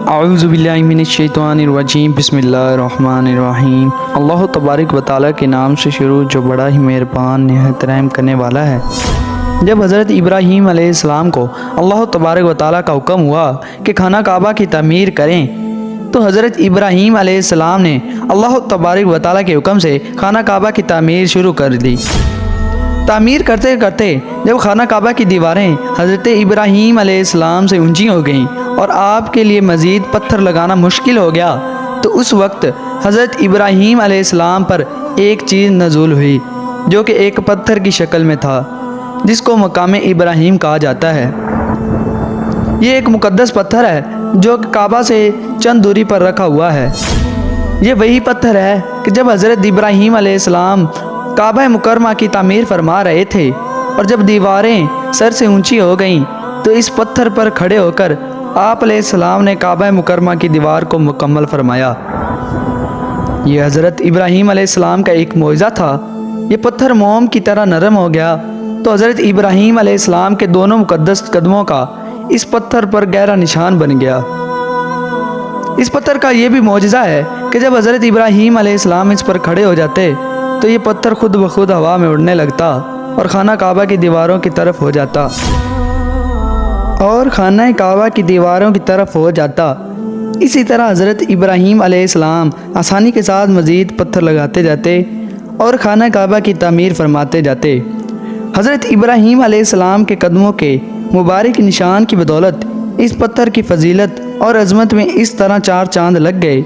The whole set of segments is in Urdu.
اعوذ باللہ من الشیطان الرجیم بسم اللہ الرحمن الرحیم۔ اللہ تبارک و تعالیٰ کے نام سے شروع جو بڑا ہی مہربان نہایت رحم کرنے والا ہے۔ جب حضرت ابراہیم علیہ السلام کو اللہ تبارک و تعالیٰ کا حکم ہوا کہ خانہ کعبہ کی تعمیر کریں تو حضرت ابراہیم علیہ السلام نے اللہ تبارک و تعالیٰ کے حکم سے خانہ کعبہ کی تعمیر شروع کر دی۔ تعمیر کرتے کرتے جب خانہ کعبہ کی دیواریں حضرت ابراہیم علیہ السلام سے اونچی ہو گئیں اور آپ کے لیے مزید پتھر لگانا مشکل ہو گیا تو اس وقت حضرت ابراہیم علیہ السلام پر ایک چیز نزول ہوئی جو کہ ایک پتھر کی شکل میں تھا، جس کو مقام ابراہیم کہا جاتا ہے۔ یہ ایک مقدس پتھر ہے جو کعبہ سے چند دوری پر رکھا ہوا ہے۔ یہ وہی پتھر ہے کہ جب حضرت ابراہیم علیہ السلام کعبہ مکرمہ کی تعمیر فرما رہے تھے اور جب دیواریں سر سے اونچی ہو گئیں تو اس پتھر پر کھڑے ہو کر آپ علیہ السلام نے کعبہ مکرمہ کی دیوار کو مکمل فرمایا۔ یہ حضرت ابراہیم علیہ السلام کا ایک معجزہ تھا۔ یہ پتھر موم کی طرح نرم ہو گیا تو حضرت ابراہیم علیہ السلام کے دونوں مقدس قدموں کا اس پتھر پر گہرا نشان بن گیا۔ اس پتھر کا یہ بھی معجزہ ہے کہ جب حضرت ابراہیم علیہ السلام اس پر کھڑے ہو جاتے تو یہ پتھر خود بخود ہوا میں اڑنے لگتا اور خانہ کعبہ کی دیواروں کی طرف ہو جاتا اسی طرح حضرت ابراہیم علیہ السلام آسانی کے ساتھ مزید پتھر لگاتے جاتے اور خانہ کعبہ کی تعمیر فرماتے جاتے۔ حضرت ابراہیم علیہ السلام کے قدموں کے مبارک نشان کی بدولت اس پتھر کی فضیلت اور عظمت میں اس طرح چار چاند لگ گئے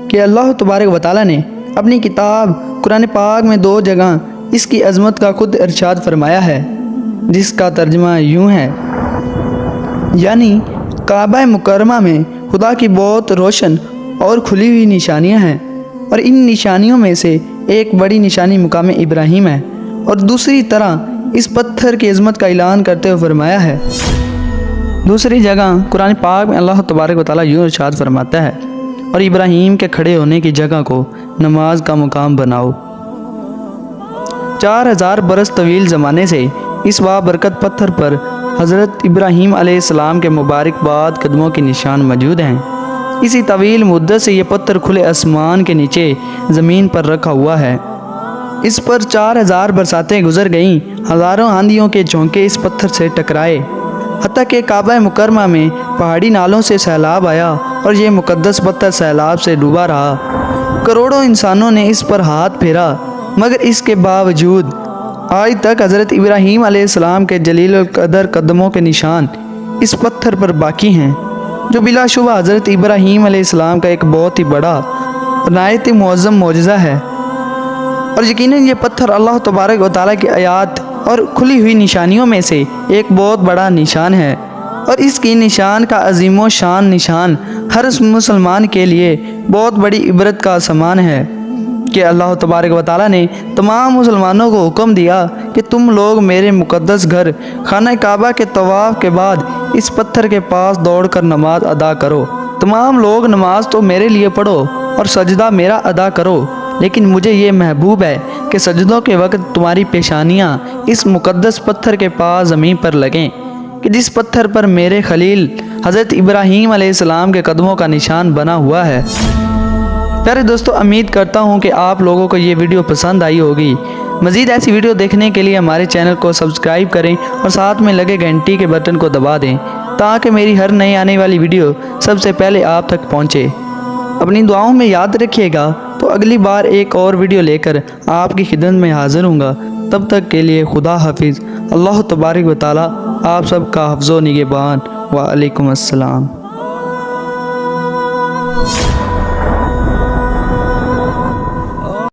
کہ اللہ تبارک و تعالیٰ نے اپنی کتاب قرآن پاک میں 2 جگہ اس کی عظمت کا خود ارشاد فرمایا ہے، جس کا ترجمہ یوں ہے، یعنی کعبہ مکرمہ میں خدا کی بہت روشن اور کھلی ہوئی نشانیاں ہیں، اور ان نشانیوں میں سے ایک بڑی نشانی مقام ابراہیم ہے، اور دوسری طرح اس پتھر کی عظمت کا اعلان کرتے ہوئے فرمایا ہے۔ دوسری جگہ قرآن پاک میں اللہ تبارک و تعالیٰ یوں ارشاد فرماتا ہے، اور ابراہیم کے کھڑے ہونے کی جگہ کو نماز کا مقام بناؤ۔ 4000 برس طویل زمانے سے اس بابرکت پتھر پر حضرت ابراہیم علیہ السلام کے مبارک باد قدموں کے نشان موجود ہیں۔ اسی طویل مدت سے یہ پتھر کھلے آسمان کے نیچے زمین پر رکھا ہوا ہے۔ اس پر 4000 برساتیں گزر گئیں، ہزاروں آندھیوں کے جھونکے اس پتھر سے ٹکرائے، حتیٰ کہ کعبہ مکرمہ میں پہاڑی نالوں سے سیلاب آیا اور یہ مقدس پتھر سیلاب سے ڈوبا رہا۔ کروڑوں انسانوں نے اس پر ہاتھ پھیرا، مگر اس کے باوجود آج تک حضرت ابراہیم علیہ السلام کے جلیل القدر قدموں کے نشان اس پتھر پر باقی ہیں، جو بلا شبہ حضرت ابراہیم علیہ السلام کا ایک بہت ہی بڑا اور نہایت ہی معظم معجزہ ہے۔ اور یقیناً یہ پتھر اللہ تبارک و تعالیٰ کی آیات اور کھلی ہوئی نشانیوں میں سے ایک بہت بڑا نشان ہے، اور اس کی نشان کا عظیم و شان نشان ہر مسلمان کے لیے بہت بڑی عبرت کا سامان ہے کہ اللہ تبارک و تعالیٰ نے تمام مسلمانوں کو حکم دیا کہ تم لوگ میرے مقدس گھر خانہ کعبہ کے طواف کے بعد اس پتھر کے پاس دوڑ کر نماز ادا کرو۔ تمام لوگ نماز تو میرے لیے پڑھو اور سجدہ میرا ادا کرو، لیکن مجھے یہ محبوب ہے کہ سجدوں کے وقت تمہاری پیشانیاں اس مقدس پتھر کے پاس زمین پر لگیں کہ جس پتھر پر میرے خلیل حضرت ابراہیم علیہ السلام کے قدموں کا نشان بنا ہوا ہے۔ پیارے دوستو، امید کرتا ہوں کہ آپ لوگوں کو یہ ویڈیو پسند آئی ہوگی۔ مزید ایسی ویڈیو دیکھنے کے لیے ہمارے چینل کو سبسکرائب کریں اور ساتھ میں لگے گھنٹی کے بٹن کو دبا دیں تاکہ میری ہر نئی آنے والی ویڈیو سب سے پہلے آپ تک پہنچے۔ اپنی دعاؤں میں یاد رکھیے گا تو اگلی بار ایک اور ویڈیو لے کر آپ کی خدمت میں حاضر ہوں گا۔ تب تک کے لیے خدا حافظ۔ اللہ تبارک و تعالیٰ آپ سب کا حفظ و نگہبان۔ وعلیکم السلام۔